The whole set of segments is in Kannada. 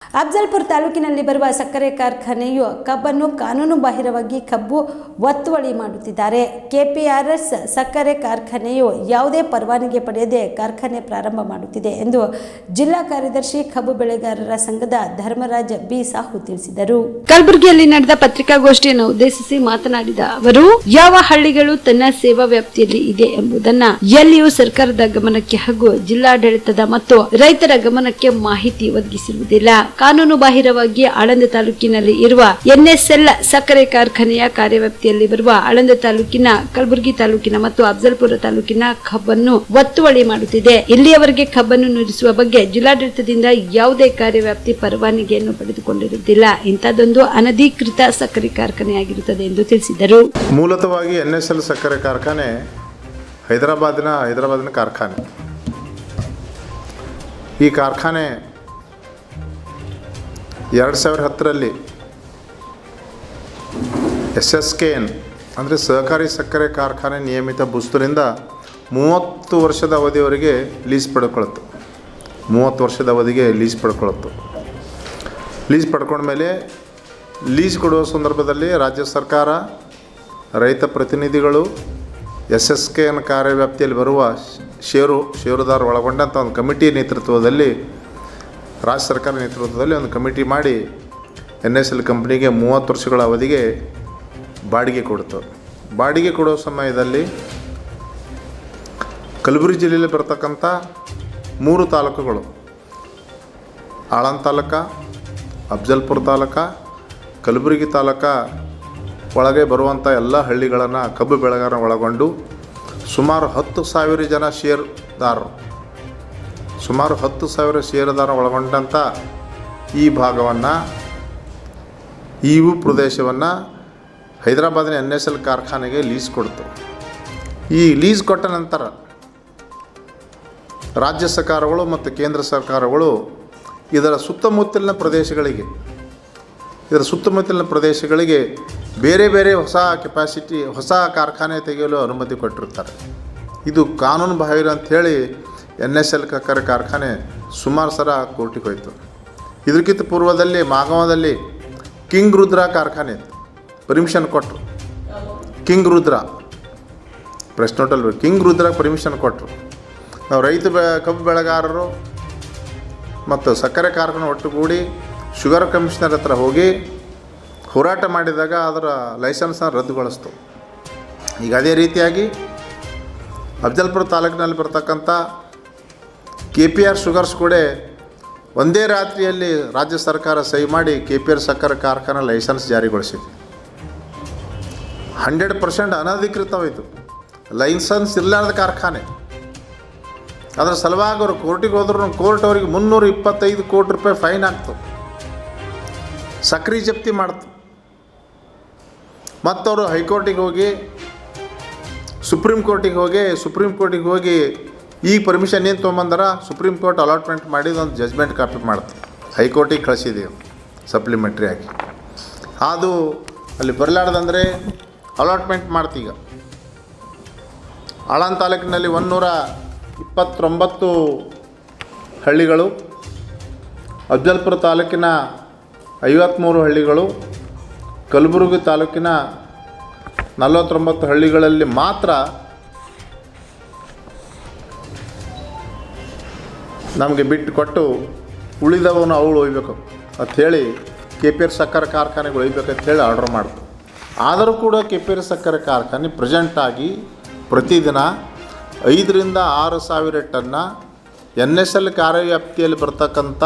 ಅಫ್ಜಲ್ಪುರ ತಾಲೂಕಿನಲ್ಲಿ ಬರುವ ಸಕ್ಕರೆ ಕಾರ್ಖಾನೆಯು ಕಬ್ಬನ್ನು ಕಾನೂನು ಬಾಹಿರವಾಗಿ ಕಬ್ಬು ಒತ್ತುವಳಿ ಮಾಡುತ್ತಿದ್ದಾರೆ. ಕೆಪಿಆರ್ಎಸ್ ಸಕ್ಕರೆ ಕಾರ್ಖಾನೆಯು ಯಾವುದೇ ಪರವಾನಗಿ ಪಡೆಯದೆ ಕಾರ್ಖಾನೆ ಪ್ರಾರಂಭ ಮಾಡುತ್ತಿದೆ ಎಂದು ಜಿಲ್ಲಾ ಕಾರ್ಯದರ್ಶಿ ಕಬ್ಬು ಬೆಳೆಗಾರರ ಸಂಘದ ಧರ್ಮರಾಜ ಬಿ ಸಾಹು ತಿಳಿಸಿದರು. ಕಲಬುರಗಿಯಲ್ಲಿ ನಡೆದ ಪತ್ರಿಕಾಗೋಷ್ಠಿಯನ್ನು ಉದ್ದೇಶಿಸಿ ಮಾತನಾಡಿದ ಅವರು, ಯಾವ ಹಳ್ಳಿಗಳು ತನ್ನ ಸೇವಾ ವ್ಯಾಪ್ತಿಯಲ್ಲಿ ಇದೆ ಎಂಬುದನ್ನ ಎಲ್ಲಿಯೂ ಸರ್ಕಾರದ ಗಮನಕ್ಕೆ ಹಾಗೂ ಜಿಲ್ಲಾಡಳಿತದ ಮತ್ತು ರೈತರ ಗಮನಕ್ಕೆ ಮಾಹಿತಿ ಒದಗಿಸಿರುವುದಿಲ್ಲ. ಕಾನೂನು ಬಾಹಿರವಾಗಿ ಆಳಂದ ತಾಲೂಕಿನಲ್ಲಿ ಇರುವ ಎನ್ಎಸ್ಎಲ್ ಸಕ್ಕರೆ ಕಾರ್ಖಾನೆಯ ಕಾರ್ಯವ್ಯಾಪ್ತಿಯಲ್ಲಿ ಬರುವ ಆಳಂದ ತಾಲೂಕಿನ, ಕಲಬುರಗಿ ತಾಲೂಕಿನ ಮತ್ತು ಅಫ್ಜಲ್ಪುರ ತಾಲೂಕಿನ ಕಬ್ಬನ್ನು ಒತ್ತುವಳಿ ಮಾಡುತ್ತಿದೆ. ಇಲ್ಲಿಯವರೆಗೆ ಕಬ್ಬನ್ನು ನುರಿಸುವ ಬಗ್ಗೆ ಜಿಲ್ಲಾಡಳಿತದಿಂದ ಯಾವುದೇ ಕಾರ್ಯವ್ಯಾಪ್ತಿ ಪರವಾನಗಿಯನ್ನು ಪಡೆದುಕೊಂಡಿರುವುದಿಲ್ಲ. ಇಂಥದ್ದೊಂದು ಅನಧಿಕೃತ ಸಕ್ಕರೆ ಕಾರ್ಖಾನೆಯಾಗಿರುತ್ತದೆ ಎಂದು ತಿಳಿಸಿದರು. ಮೂಲತಃವಾಗಿ ಎನ್ಎಸ್ಎಲ್ ಸಕ್ಕರೆ ಕಾರ್ಖಾನೆ ಹೈದರಾಬಾದಿನ ಕಾರ್ಖಾನೆ. ಈ ಕಾರ್ಖಾನೆ 2010ರಲ್ಲಿ SSKN ಅಂದರೆ ಸಹಕಾರಿ ಸಕ್ಕರೆ ಕಾರ್ಖಾನೆ ನಿಯಮಿತ ಬುಸ್ತರಿಂದ 30 ವರ್ಷದ ಅವಧಿಯವರೆಗೆ ಲೀಸ್ ಪಡ್ಕೊಳ್ತು. 30 ವರ್ಷದ ಅವಧಿಗೆ ಲೀಸ್ ಪಡ್ಕೊಂಡ್ಮೇಲೆ ಲೀಸ್ ಕೊಡುವ ಸಂದರ್ಭದಲ್ಲಿ ರಾಜ್ಯ ಸರ್ಕಾರ, ರೈತ ಪ್ರತಿನಿಧಿಗಳು, SSKN ಕಾರ್ಯವ್ಯಾಪ್ತಿಯಲ್ಲಿ ಬರುವ ಷೇರುದಾರ ಒಳಗೊಂಡಂಥ ಒಂದು ಕಮಿಟಿ ನೇತೃತ್ವದಲ್ಲಿ, ರಾಜ್ಯ ಸರ್ಕಾರ ನೇತೃತ್ವದಲ್ಲಿ ಒಂದು ಕಮಿಟಿ ಮಾಡಿ NSL ಕಂಪ್ನಿಗೆ 30 ವರ್ಷಗಳ ಅವಧಿಗೆ ಬಾಡಿಗೆ ಕೊಡ್ತು. ಬಾಡಿಗೆ ಕೊಡೋ ಸಮಯದಲ್ಲಿ ಕಲಬುರಗಿ ಜಿಲ್ಲೆಯಲ್ಲಿ ಬರ್ತಕ್ಕಂಥ 3 ತಾಲೂಕುಗಳು, ಆಳಂದ ತಾಲೂಕ, ಅಫ್ಜಲ್ಪುರ ತಾಲೂಕ, ಕಲಬುರಗಿ ತಾಲೂಕ ಒಳಗೆ ಬರುವಂಥ ಎಲ್ಲ ಹಳ್ಳಿಗಳನ್ನು ಕಬ್ಬು ಬೆಳೆಗಾರನ ಒಳಗೊಂಡು ಸುಮಾರು 10,000 ಜನ ಷೇರುದಾರ ಒಳಗೊಂಡಂಥ ಈ ಭಾಗವನ್ನು, ಈ ಪ್ರದೇಶವನ್ನು ಹೈದರಾಬಾದಿನ NSL ಕಾರ್ಖಾನೆಗೆ ಲೀಸ್ ಕೊಡ್ತು. ಈ ಲೀಸ್ ಕೊಟ್ಟ ನಂತರ ರಾಜ್ಯ ಸರ್ಕಾರಗಳು ಮತ್ತು ಕೇಂದ್ರ ಸರ್ಕಾರಗಳು ಇದರ ಸುತ್ತಮುತ್ತಲಿನ ಪ್ರದೇಶಗಳಿಗೆ ಬೇರೆ ಬೇರೆ ಹೊಸ ಕಾರ್ಖಾನೆ ತೆಗೆಯಲು ಅನುಮತಿ ಕೊಟ್ಟಿರ್ತಾರೆ. ಇದು ಕಾನೂನು ಬಾಹಿರ ಅಂಥೇಳಿ NSL ಸಕ್ಕರೆ ಕಾರ್ಖಾನೆ ಸುಮಾರು ಸಲ ಕೋರ್ಟಿಗೆ ಹೋಯಿತು. ಇದಕ್ಕಿಂತ ಪೂರ್ವದಲ್ಲಿ ಮಾಗಾವದಲ್ಲಿ ಕಿಂಗ್ ರುದ್ರ ಕಾರ್ಖಾನೆ ಪರ್ಮಿಷನ್ ಕೊಟ್ಟರು. ಕಿಂಗ್ ರುದ್ರ ಪ್ರೆಸ್ ನೋಟಲ್ಲಿ ಕಿಂಗ್ ರುದ್ರ ಪರ್ಮಿಷನ್ ಕೊಟ್ಟರು. ನಾವು ಕಬ್ಬು ಬೆಳೆಗಾರರು ಮತ್ತು ಸಕ್ಕರೆ ಕಾರ್ಖಾನೆ ಒಟ್ಟುಗೂಡಿ ಶುಗರ್ ಕಮಿಷನರ್ ಹತ್ರ ಹೋಗಿ ಹೋರಾಟ ಮಾಡಿದಾಗ ಅದರ ಲೈಸೆನ್ಸನ್ನು ರದ್ದುಗೊಳಿಸ್ತು. ಈಗ ಅದೇ ರೀತಿಯಾಗಿ ಅಫ್ಜಲ್ಪುರ ತಾಲೂಕಿನಲ್ಲಿ ಬರ್ತಕ್ಕಂಥ KPR ಶುಗರ್ಸ್ ಕೂಡ ಒಂದೇ ರಾತ್ರಿಯಲ್ಲಿ ರಾಜ್ಯ ಸರ್ಕಾರ ಸಹಿ ಮಾಡಿ KPR ಸಕ್ಕರೆ ಕಾರ್ಖಾನೆ ಲೈಸೆನ್ಸ್ ಜಾರಿಗೊಳಿಸಿದೆ. 100% ಅನಧಿಕೃತವಾಯಿತು, ಲೈಸೆನ್ಸ್ ಇರಲಾರ್ದ ಕಾರ್ಖಾನೆ. ಅದರ ಸಲುವಾಗಿ ಅವರು ಕೋರ್ಟಿಗೆ ಹೋದ್ರು, ಕೋರ್ಟ್ ಅವರಿಗೆ 325 ಕೋಟಿ ರೂಪಾಯಿ ಫೈನ್ ಆಗ್ತು, ಸಕ್ಕರೆ ಜಪ್ತಿ ಮಾಡ್ತು. ಮತ್ತವರು ಹೈಕೋರ್ಟಿಗೆ ಹೋಗಿ, ಸುಪ್ರೀಂ ಕೋರ್ಟಿಗೆ ಹೋಗಿ ಈ ಪರ್ಮಿಷನ್ ಏನು ತೊಗೊಂಬಂದಾರ, ಸುಪ್ರೀಂ ಕೋರ್ಟ್ ಅಲಾಟ್ಮೆಂಟ್ ಮಾಡಿದ ಒಂದು ಜಜ್ಮೆಂಟ್ ಕಾಪಿ ಮಾಡ್ತು, ಹೈಕೋರ್ಟಿಗೆ ಕಳಿಸಿದ್ದೀವಿ ಸಪ್ಲಿಮೆಂಟ್ರಿ ಆಗಿ. ಅದು ಅಲ್ಲಿ ಬರಲಾರ್ದಂದರೆ ಅಲಾಟ್ಮೆಂಟ್ ಮಾಡ್ತೀಗ. ಆಳಂದ ತಾಲೂಕಿನಲ್ಲಿ 129 ಹಳ್ಳಿಗಳು, ಅಫ್ಜಲ್ಪುರ ತಾಲೂಕಿನ 53 ಹಳ್ಳಿಗಳು, ಕಲಬುರಗಿ ತಾಲೂಕಿನ 49 ಹಳ್ಳಿಗಳಲ್ಲಿ ಮಾತ್ರ ನಮಗೆ ಬಿಟ್ಟು ಕೊಟ್ಟು ಉಳಿದವನು ಅವಳು ಒಯ್ಬೇಕು ಅಂಥೇಳಿ KPR ಸಕ್ಕರೆ ಕಾರ್ಖಾನೆಗೆ ಒಯ್ಬೇಕಂತೇಳಿ ಆರ್ಡರ್ ಮಾಡ್ತು. ಆದರೂ ಕೂಡ KPR ಸಕ್ಕರೆ ಕಾರ್ಖಾನೆ ಪ್ರೆಸೆಂಟಾಗಿ ಪ್ರತಿದಿನ 5,000 ರಿಂದ 6,000 ಟನ್ನ NSL ಕಾರ್ಯವ್ಯಾಪ್ತಿಯಲ್ಲಿ ಬರ್ತಕ್ಕಂಥ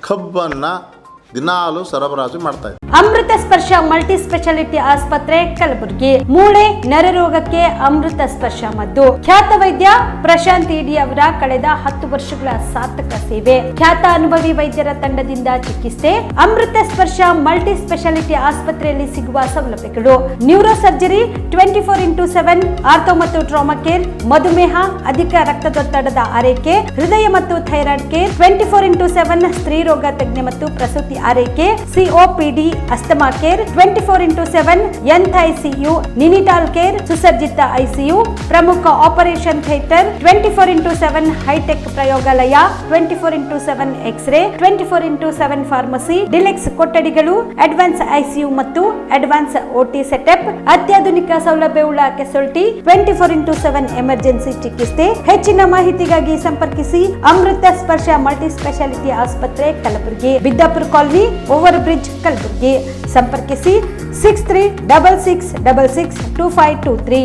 ಕಬ್ಬನ್ನು ದಿನಾಲು ಸರಬರಾಜು ಮಾಡ್ತಾಯಿದೆ. ಅಮೃತ ಸ್ಪರ್ಶ ಮಲ್ಟಿ ಸ್ಪೆಷಾಲಿಟಿ ಆಸ್ಪತ್ರೆ ಕಲಬುರಗಿ. ಮೂಳೆ ನರರೋಗಕ್ಕೆ ಅಮೃತ ಸ್ಪರ್ಶ ಮದ್ದು. ಖ್ಯಾತ ವೈದ್ಯ ಪ್ರಶಾಂತ್ ಇಡಿ ಅವರ ಕಳೆದ 10 ವರ್ಷಗಳ ಸಾರ್ಥಕ ಸೇವೆ, ಖ್ಯಾತ ಅನುಭವಿ ವೈದ್ಯರ ತಂಡದಿಂದ ಚಿಕಿತ್ಸೆ. ಅಮೃತ ಸ್ಪರ್ಶ ಮಲ್ಟಿ ಸ್ಪೆಷಾಲಿಟಿ ಆಸ್ಪತ್ರೆಯಲ್ಲಿ ಸಿಗುವ ಸೌಲಭ್ಯಗಳು: ನ್ಯೂರೋ ಸರ್ಜರಿ 24x7, ಆರ್ಥೋ ಮತ್ತು ಟ್ರಾಮಾ ಕೇರ್, ಮಧುಮೇಹ, ಅಧಿಕ ರಕ್ತದೊತ್ತಡದ ಆರೈಕೆ, ಹೃದಯ ಮತ್ತು ಥೈರಾಯ್ಡ್ ಕೇರ್ 24x7, ಸ್ತ್ರೀ ರೋಗ ತಜ್ಞ ಮತ್ತು ಪ್ರಸೂತಿ ಆರೈಕೆ, COPD, asthma care, 24/7 NICU, neonatal care, ಸುಸಜ್ಜಿತ ಐಸಿಯು, ಪ್ರಮುಖ ಆಪರೇಷನ್ ಥಿಯೇಟರ್, 24/7 ಹೈಟೆಕ್ ಪ್ರಯೋಗಾಲಯ, 24/7 ಎಕ್ಸ್ರೇ, 24/7 ಫಾರ್ಮಸಿ, ಡಿಲೆಕ್ಸ್ ಕೊಠಡಿಗಳು, ಅಡ್ವಾನ್ಸ್ ಐಸಿಯು ಮತ್ತು ಅಡ್ವಾನ್ಸ್ ಓಟಿ ಸೆಟಪ್, ಅತ್ಯಾಧುನಿಕ ಸೌಲಭ್ಯವುಳ್ಳ ಕೆಸೊಲ್ಟಿ, 24/7 ಎಮರ್ಜೆನ್ಸಿ ಚಿಕಿತ್ಸೆ. ಹೆಚ್ಚಿನ ಮಾಹಿತಿಗಾಗಿ ಸಂಪರ್ಕಿಸಿ ಅಮೃತ ಸ್ಪರ್ಶ ಮಲ್ಟಿ ಸ್ಪೆಷಾಲಿಟಿ ಆಸ್ಪತ್ರೆ, Kalaburagi, Biddapura colony, over bridge, Kalaburagi. ಸಂಪರ್ಕಿಸಿ 6366662523.